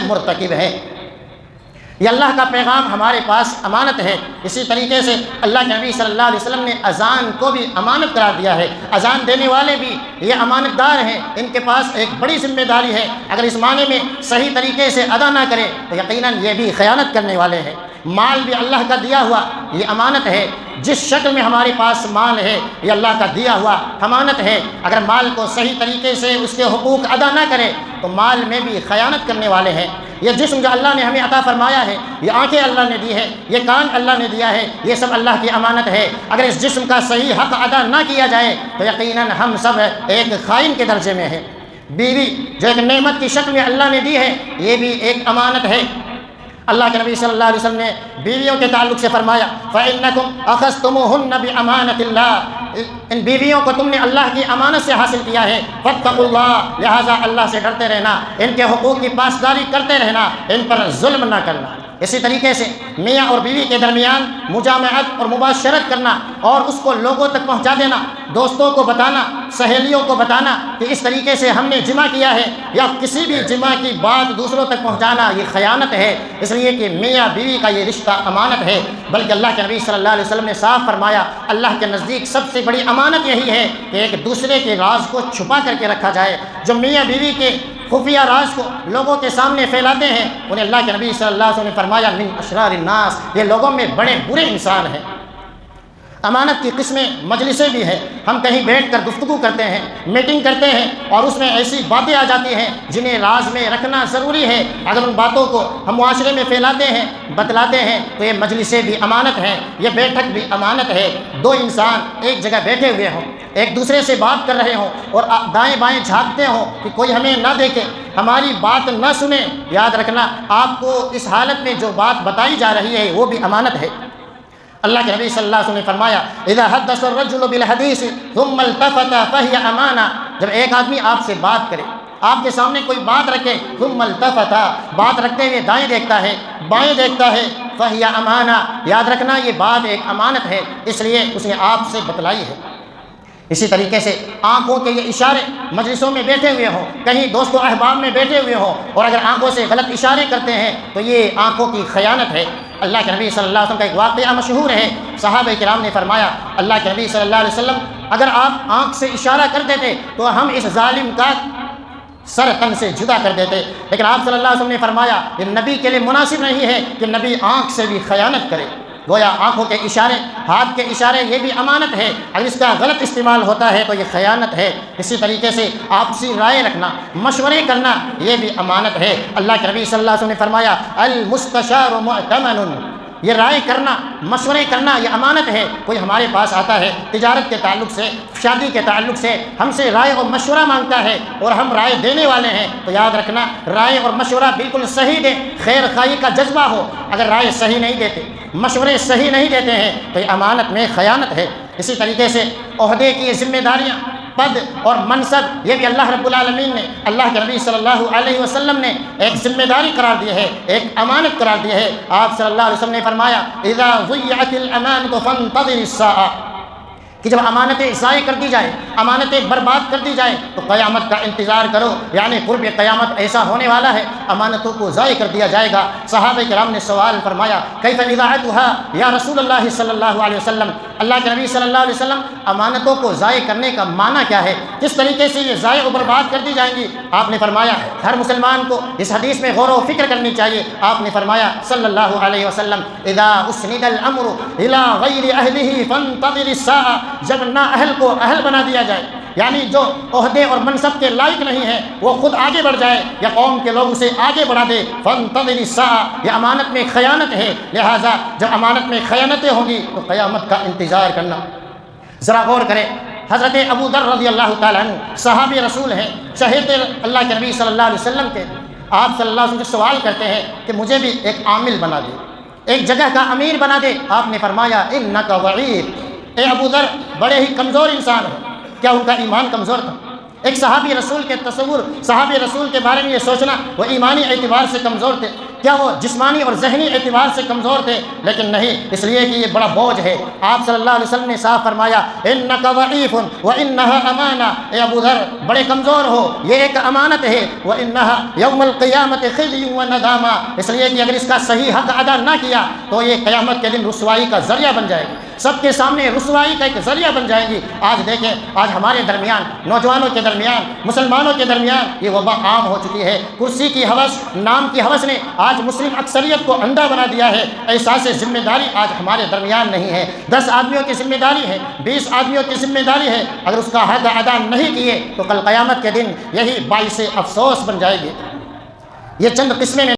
مرتکب ہیں۔ یہ اللہ کا پیغام ہمارے پاس امانت ہے۔ اسی طریقے سے اللہ کے نبی صلی اللہ علیہ وسلم نے اذان کو بھی امانت قرار دیا ہے۔ اذان دینے والے بھی یہ امانت دار ہیں، ان کے پاس ایک بڑی ذمہ داری ہے۔ اگر اس معنی میں صحیح طریقے سے ادا نہ کرے تو یقیناً یہ بھی خیانت کرنے والے ہیں۔ مال بھی اللہ کا دیا ہوا یہ امانت ہے۔ جس شکل میں ہمارے پاس مال ہے یہ اللہ کا دیا ہوا امانت ہے۔ اگر مال کو صحیح طریقے سے اس کے حقوق ادا نہ کرے تو مال میں بھی خیانت کرنے والے ہیں۔ یہ جسم جو اللہ نے ہمیں عطا فرمایا ہے، یہ آنکھیں اللہ نے دی ہے، یہ کان اللہ نے دیا ہے، یہ سب اللہ کی امانت ہے۔ اگر اس جسم کا صحیح حق ادا نہ کیا جائے تو یقیناً ہم سب ایک خائن کے درجے میں ہیں۔ بیوی جو ایک نعمت کی شکل میں اللہ نے دی ہے، یہ بھی ایک امانت ہے۔ اللہ کے نبی صلی اللہ علیہ وسلم نے بیویوں کے تعلق سے فرمایا فَإِنَّكُمْ أَخَذْتُمُوهُنَّ بِأَمَانَةِ اللَّهِ، ان بیویوں کو تم نے اللہ کی امانت سے حاصل کیا ہے۔ فَاتَّقُوا اللَّهَ، لہٰذا اللہ سے ڈرتے رہنا، ان کے حقوق کی پاسداری کرتے رہنا، ان پر ظلم نہ کرنا۔ اسی طریقے سے میاں اور بیوی کے درمیان مجامعت اور مباشرت کرنا اور اس کو لوگوں تک پہنچا دینا، دوستوں کو بتانا، سہیلیوں کو بتانا کہ اس طریقے سے ہم نے جمع کیا ہے، یا کسی بھی جمع کی بات دوسروں تک پہنچانا، یہ خیانت ہے۔ اس لیے کہ میاں بیوی کا یہ رشتہ امانت ہے، بلکہ اللہ کے نبی صلی اللہ علیہ وسلم نے صاف فرمایا اللہ کے نزدیک سب سے بڑی امانت یہی ہے کہ ایک دوسرے کے راز کو چھپا کر کے رکھا جائے۔ جو میاں بیوی کے خفیہ راز کو لوگوں کے سامنے پھیلاتے ہیں انہیں اللہ کے نبی صلی اللہ علیہ وسلم نے فرمایا من اشرار الناس، یہ لوگوں میں بڑے برے انسان ہیں۔ امانت کی قسمیں مجلسیں بھی ہیں، ہم کہیں بیٹھ کر گفتگو کرتے ہیں، میٹنگ کرتے ہیں اور اس میں ایسی باتیں آ جاتی ہیں جنہیں راز میں رکھنا ضروری ہے۔ اگر ان باتوں کو ہم معاشرے میں پھیلاتے ہیں، بتلاتے ہیں تو یہ مجلسیں بھی امانت ہیں، یہ بیٹھک بھی امانت ہے۔ دو انسان ایک جگہ بیٹھے ہوئے ہوں، ایک دوسرے سے بات کر رہے ہوں اور دائیں بائیں جھانکتے ہوں کہ کوئی ہمیں نہ دیکھے، ہماری بات نہ سنے، یاد رکھنا آپ کو اس حالت میں جو بات بتائی جا رہی ہے وہ بھی امانت ہے۔ اللہ کے نبی صلی اللہ علیہ وسلم نے فرمایا اذا حدث الرجل بالحديث ثم التفت فهي امانہ، جب ایک آدمی آپ سے بات کرے، آپ کے سامنے کوئی بات رکھے، ثم التفت، بات رکھتے ہوئے دائیں دیکھتا ہے بائیں دیکھتا ہے، فهي امانہ، یاد رکھنا یہ بات ایک امانت ہے، اس لیے اس نے آپ سے بتلائی ہے۔ اسی طریقے سے آنکھوں کے یہ اشارے مجلسوں میں بیٹھے ہوئے ہوں، کہیں دوست و احباب میں بیٹھے ہوئے ہوں اور اگر آنکھوں سے غلط اشارے کرتے ہیں تو یہ آنکھوں کی خیانت ہے۔ اللہ کے نبی صلی اللہ علیہ وسلم کا ایک واقعہ مشہور ہے، صحابہ کرام نے فرمایا اللہ کے نبی صلی اللہ علیہ وسلم اگر آپ آنکھ سے اشارہ کر دیتے تو ہم اس ظالم کا سر تن سے جدا کر دیتے، لیکن آپ صلی اللہ علیہ وسلم نے فرمایا یہ نبی کے لیے مناسب نہیں ہے کہ نبی آنکھ سے بھی خیانت کرے۔ گویا آنکھوں کے اشارے، ہاتھ کے اشارے یہ بھی امانت ہے، اگر اس کا غلط استعمال ہوتا ہے تو یہ خیانت ہے۔ اسی طریقے سے آپسی رائے رکھنا، مشورے کرنا یہ بھی امانت ہے۔ اللہ کے نبی صلی اللہ علیہ وسلم نے فرمایا المستشار مؤتمن، یہ رائے کرنا، مشورے کرنا یہ امانت ہے۔ کوئی ہمارے پاس آتا ہے تجارت کے تعلق سے، شادی کے تعلق سے ہم سے رائے اور مشورہ مانگتا ہے اور ہم رائے دینے والے ہیں تو یاد رکھنا رائے اور مشورہ بالکل صحیح دیں، خیر خواہی کا جذبہ ہو۔ اگر رائے صحیح نہیں دیتے، مشورے صحیح نہیں دیتے ہیں تو یہ امانت میں خیانت ہے۔ اسی طریقے سے عہدے کی ذمہ داریاں، پد اور منصب یہ بھی اللہ رب العالمین نے، اللہ کے نبی صلی اللہ علیہ وسلم نے ایک ذمہ داری قرار دی ہے، ایک امانت قرار دی ہے۔ آپ صلی اللہ علیہ وسلم نے فرمایا اذا ضیعت الامانۃ فانتظر الساعہ، کہ جب امانتیں ضائع کر دی جائے، امانتیں برباد کر دی جائے تو قیامت کا انتظار کرو، یعنی قرب قیامت ایسا ہونے والا ہے امانتوں کو ضائع کر دیا جائے گا۔ صحابہ کرام نے سوال فرمایا کیف اذاعتها یا رسول اللہ صلی اللہ علیہ وسلم، اللہ کے نبی صلی اللہ علیہ وسلم امانتوں کو ضائع کرنے کا معنی کیا ہے، کس طریقے سے یہ ضائع و برباد کر دی جائیں گی؟ آپ نے فرمایا ہر مسلمان کو اس حدیث میں غور و فکر کرنی چاہیے۔ آپ نے فرمایا صلی اللہ علیہ وسلم اذا اسند الامر الى غیر اہلہ فانتظر الساعہ، جب نا اہل کو اہل بنا دیا جائے، یعنی جو عہدے اور منصب کے لائق نہیں ہے وہ خود آگے بڑھ جائے یا قوم کے لوگ اسے آگے بڑھا دے، فانتظر الساعہ، یہ امانت میں خیانت ہے۔ لہٰذا جب امانت میں خیانتیں ہوں گی تو قیامت کا انتظار کرنا۔ ذرا غور کریں، حضرت ابو ذر رضی اللہ تعالیٰ عنہ صحابی رسول ہیں، چہیتے اللہ کے نبی صلی اللہ علیہ وسلم کے، آپ صلی اللہ علیہ وسلم سے سوال کرتے ہیں کہ مجھے بھی ایک عامل بنا دے، ایک جگہ کا امیر بنا دے۔ آپ نے فرمایا انک ضعیف، اے ابو ذر بڑے ہی کمزور انسان ہو۔ کیا ان کا ایمان کمزور تھا؟ ایک صحابی رسول کے تصور، صحابی رسول کے بارے میں یہ سوچنا وہ ایمانی اعتبار سے کمزور تھے، کیا وہ جسمانی اور ذہنی اعتبار سے کمزور تھے؟ لیکن نہیں، اس لیے کہ یہ بڑا بوجھ ہے۔ آپ صلی اللہ علیہ وسلم نے صاف فرمایا انک ضعیف وانها امانہ، اے ابو ذر بڑے کمزور ہو، یہ ایک امانت ہے، وانها یوم القیامت خزی وندامہ، اس لیے کہ اگر اس کا صحیح حق ادا نہ کیا تو یہ قیامت کے دن رسوائی کا ذریعہ بن جائے گی، سب کے سامنے رسوائی کا ایک ذریعہ بن جائے گی۔ آج دیکھیں، آج ہمارے درمیان، نوجوانوں کے درمیان، مسلمانوں کے درمیان یہ وبا عام ہو چکی ہے۔ کرسی کی ہوس، نام کی ہوس نے آج مسلم اکثریت کو اندھا بنا دیا ہے۔ احساس ذمہ داری آج ہمارے درمیان نہیں ہے۔ 10 آدمیوں کی ذمہ داری ہے، 20 آدمیوں کی ذمہ داری ہے، اگر اس کا حق ادا نہیں کیے تو کل قیامت کے دن یہی باعث افسوس بن جائے گی۔ یہ چند قسمیں